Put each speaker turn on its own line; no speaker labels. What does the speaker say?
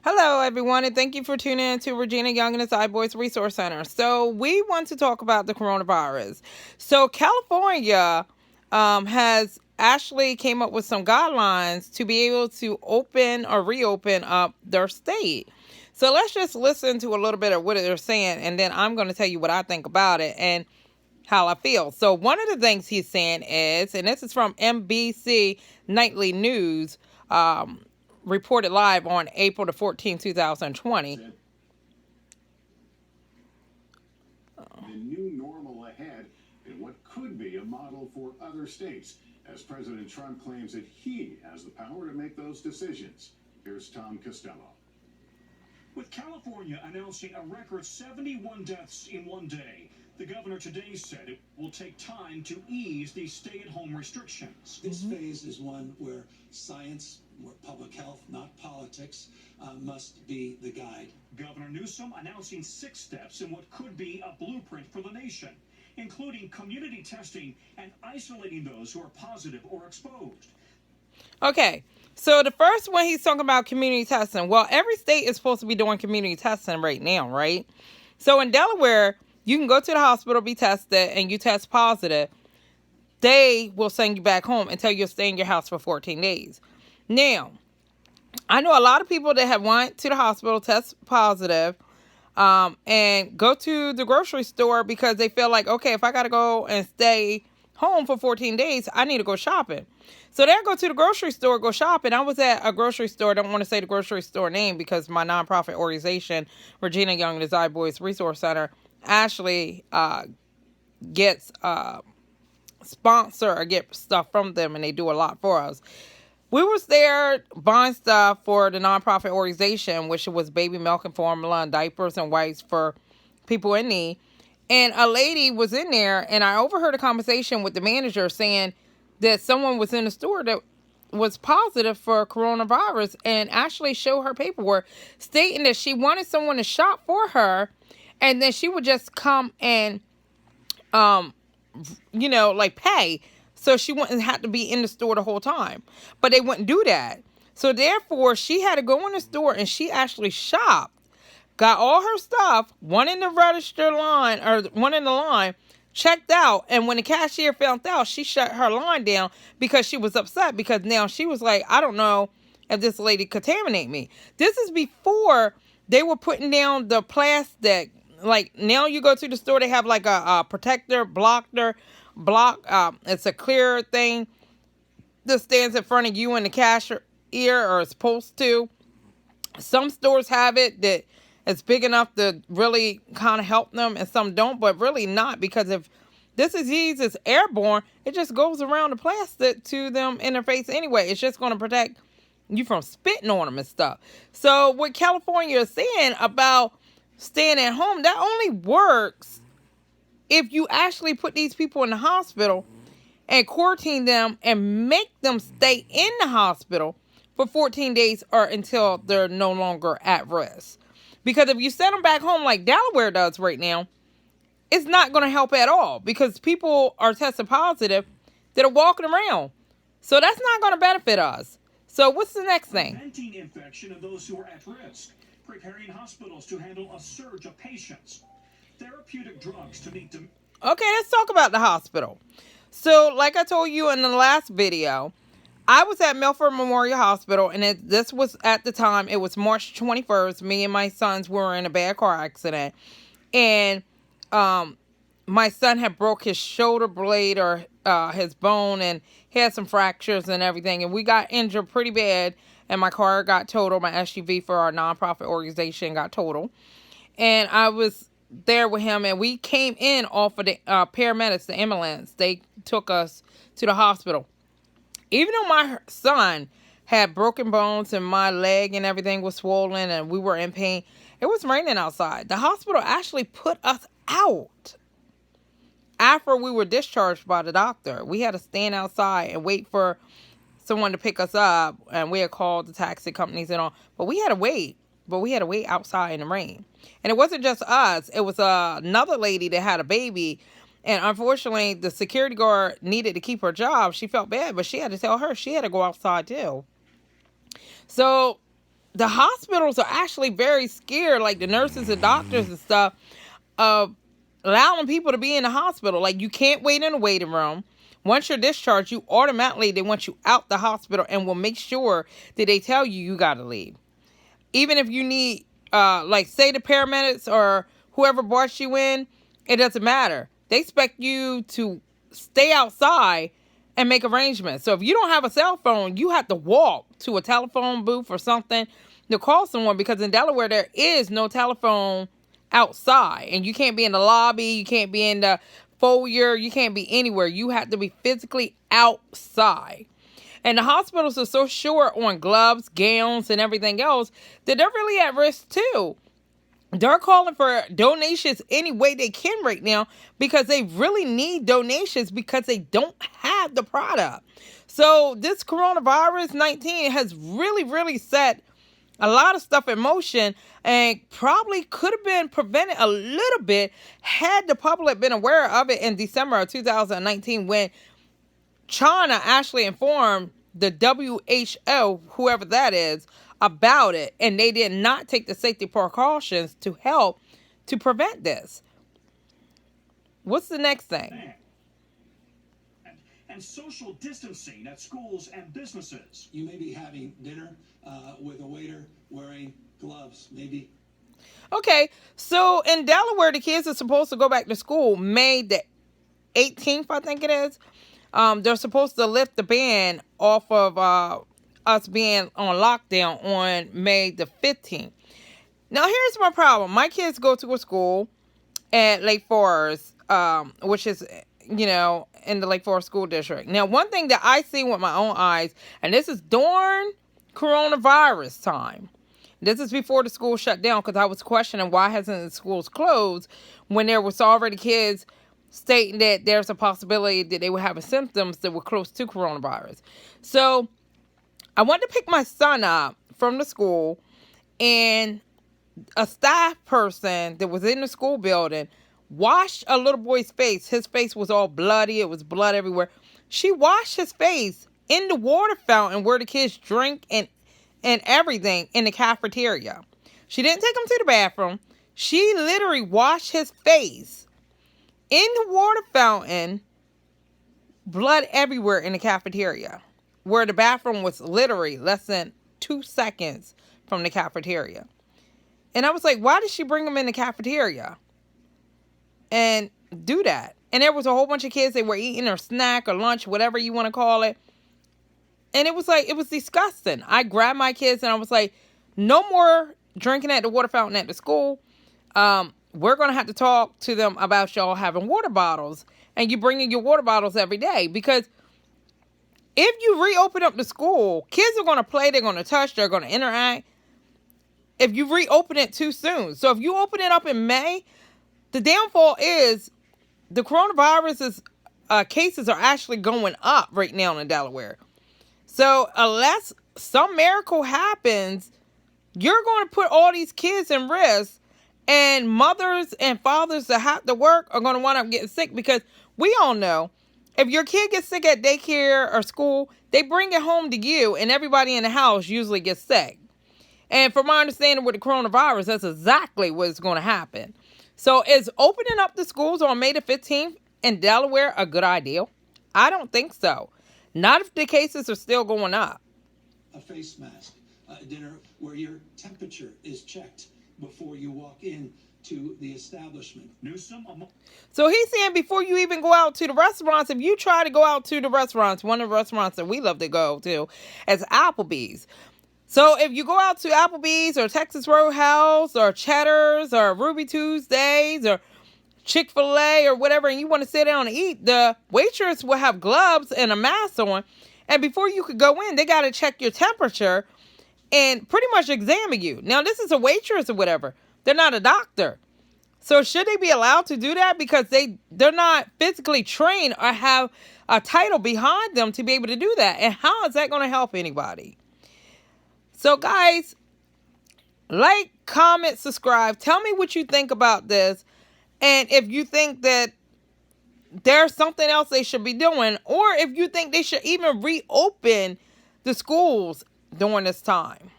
Hello, everyone, and thank you for tuning in to Regina Young and the Boys Resource Center. So, we want to talk about the coronavirus. So, California has actually came up with some guidelines to be able to open or reopen up their state. So, let's just listen to a little bit of what they're saying, and then I'm going to tell you what I think about it and how I feel. So, one of the things he's saying is, and this is from NBC Nightly News. Reported live on April the 14th, 2020.
The new normal ahead and what could be a model for other states, as President Trump claims that he has the power to make those decisions. Here's Tom Costello.
With California announcing a record 71 deaths in one day, the governor today said it will take time to ease these stay-at-home restrictions.
This phase is one where science, where public health, not politics, must be the guide.
Governor Newsom announcing 6 steps in what could be a blueprint for the nation, including community testing and isolating those who are positive or exposed.
Okay, so the first one he's talking about community testing. Well, every state is supposed to be doing community testing right now, right? So in Delaware, you can go to the hospital, be tested, and you test positive. They will send you back home until you'll stay in your house for 14 days. Now, I know a lot of people that have went to the hospital, test positive, and go to the grocery store because they feel like, okay, if I got to go and stay home for 14 days, I need to go shopping. So they'll go to the grocery store, go shopping. I was at a grocery store. I don't want to say the grocery store name because my nonprofit organization, Regina Young and the Boys Resource Center, actually gets sponsor or get stuff from them, and they do a lot for us. We was there buying stuff for the nonprofit organization, which was baby milk and formula and diapers and wipes for people in need. And a lady was in there, and I overheard a conversation with the manager saying that someone was in the store that was positive for coronavirus, and actually showed her paperwork stating that she wanted someone to shop for her, and then she would just come and, like pay. So she wouldn't have to be in the store the whole time. But they wouldn't do that. So therefore, she had to go in the store and she actually shopped. Got all her stuff, one in the register line, or one in the line, checked out. And when the cashier found out, she shut her line down because she was upset. Because now she was like, I don't know if this lady contaminate me. This is before they were putting down the plastic. Like now you go to the store, they have like a protector, block. It's a clear thing that stands in front of you and the cashier, or it's supposed to. Some stores have it that it's big enough to really kind of help them, and some don't, but really not, because if this disease is airborne, it just goes around the plastic to them in their face anyway. It's just going to protect you from spitting on them and stuff. So what California is saying about staying at home, that only works if you actually put these people in the hospital and quarantine them and make them stay in the hospital for 14 days or until they're no longer at risk. Because if you send them back home like Delaware does right now, it's not going to help at all, because people are tested positive that are walking around. So that's not going to benefit us. So what's the next thing?
Preventing infection of those who are at risk. Preparing hospitals to handle a surge of patients. Therapeutic drugs to meet them.
Okay, let's talk about the hospital. So, like I told you in the last video, I was at Milford Memorial Hospital, and this was at the time, it was March 21st. Me and my sons were in a bad car accident, and my son had broke his shoulder blade, or his bone, and he had some fractures and everything, and we got injured pretty bad, and my car got totaled. My SUV for our nonprofit organization got totaled, and I was there with him, and we came in off of the paramedics, the ambulance. They took us to the hospital. Even though my son had broken bones and my leg and everything was swollen and we were in pain, it was raining outside. The hospital actually put us out after we were discharged by the doctor. We had to stand outside and wait for someone to pick us up, and we had called the taxi companies and all, but we had to wait. But we had to wait outside in the rain. And it wasn't just us. It was another lady that had a baby. And unfortunately, the security guard needed to keep her job. She felt bad, but she had to tell her she had to go outside too. So the hospitals are actually very scared, like the nurses and doctors and stuff, of allowing people to be in the hospital. Like, you can't wait in a waiting room. Once you're discharged, you automatically, they want you out the hospital and will make sure that they tell you got to leave. Even if you need, like, say the paramedics or whoever brought you in, it doesn't matter. They expect you to stay outside and make arrangements. So if you don't have a cell phone, you have to walk to a telephone booth or something to call someone, because in Delaware, there is no telephone outside, and you can't be in the lobby, you can't be in the foyer, you can't be anywhere. You have to be physically outside. And the hospitals are so short on gloves, gowns, and everything else that they're really at risk too. They're calling for donations any way they can right now, because they really need donations because they don't have the product. So this coronavirus 19 has really, really set a lot of stuff in motion, and probably could have been prevented a little bit had the public been aware of it in December of 2019, when China actually informed the WHO, whoever that is, about it, and they did not take the safety precautions to help to prevent this. What's the next thing?
And social distancing at schools and businesses.
You may be having dinner with a waiter wearing gloves, maybe.
Okay, so in Delaware, the kids are supposed to go back to school May the 18th, I think it is. They're supposed to lift the ban off of us being on lockdown on May the 15th. Now, here's my problem. My kids go to a school at Lake Forest, which is, in the Lake Forest School District. Now, one thing that I see with my own eyes, and this is during coronavirus time. This is before the school shut down, because I was questioning why hasn't the schools closed when there was already kids stating that there's a possibility that they were having symptoms that were close to coronavirus. So I wanted to pick my son up from the school, and a staff person that was in the school building washed a little boy's face. His face was all bloody. It was blood everywhere. She washed his face in the water fountain where the kids drink and everything in the cafeteria. She didn't take him to the bathroom. She literally washed his face in the water fountain, blood everywhere in the cafeteria, where the bathroom was literally less than 2 seconds from the cafeteria. And I was like, why did she bring him in the cafeteria and do that? And there was a whole bunch of kids that were eating their snack or lunch, whatever you want to call it. And it was disgusting. I grabbed my kids and I was like, no more drinking at the water fountain at the school. We're going to have to talk to them about y'all having water bottles, and you bringing your water bottles every day. Because if you reopen up the school, kids are going to play, they're going to touch, they're going to interact. If you reopen it too soon. So if you open it up in May, the downfall is the coronavirus cases are actually going up right now in Delaware. So unless some miracle happens, you're going to put all these kids in risk, and mothers and fathers that have to work are going to wind up getting sick, because we all know if your kid gets sick at daycare or school, they bring it home to you, and everybody in the house usually gets sick. And from my understanding with the coronavirus, that's exactly what's going to happen. So is opening up the schools on May the 15th in Delaware a good idea? I don't think so. Not if the cases are still going up.
A face mask, dinner where your temperature is checked before you walk in to the establishment.
So he's saying before you even go out to the restaurants, if you try to go out to the restaurants, one of the restaurants that we love to go to is Applebee's. So if you go out to Applebee's or Texas Roadhouse or Cheddar's or Ruby Tuesdays or Chick-fil-A or whatever, and you want to sit down and eat, the waitress will have gloves and a mask on. And before you could go in, they got to check your temperature and pretty much examine you. Now, this is a waitress or whatever. They're not a doctor. So should they be allowed to do that? Because they're not physically trained or have a title behind them to be able to do that. And how is that going to help anybody? So guys, like, comment, subscribe. Tell me what you think about this. And if you think that there's something else they should be doing, or if you think they should even reopen the schools during this time.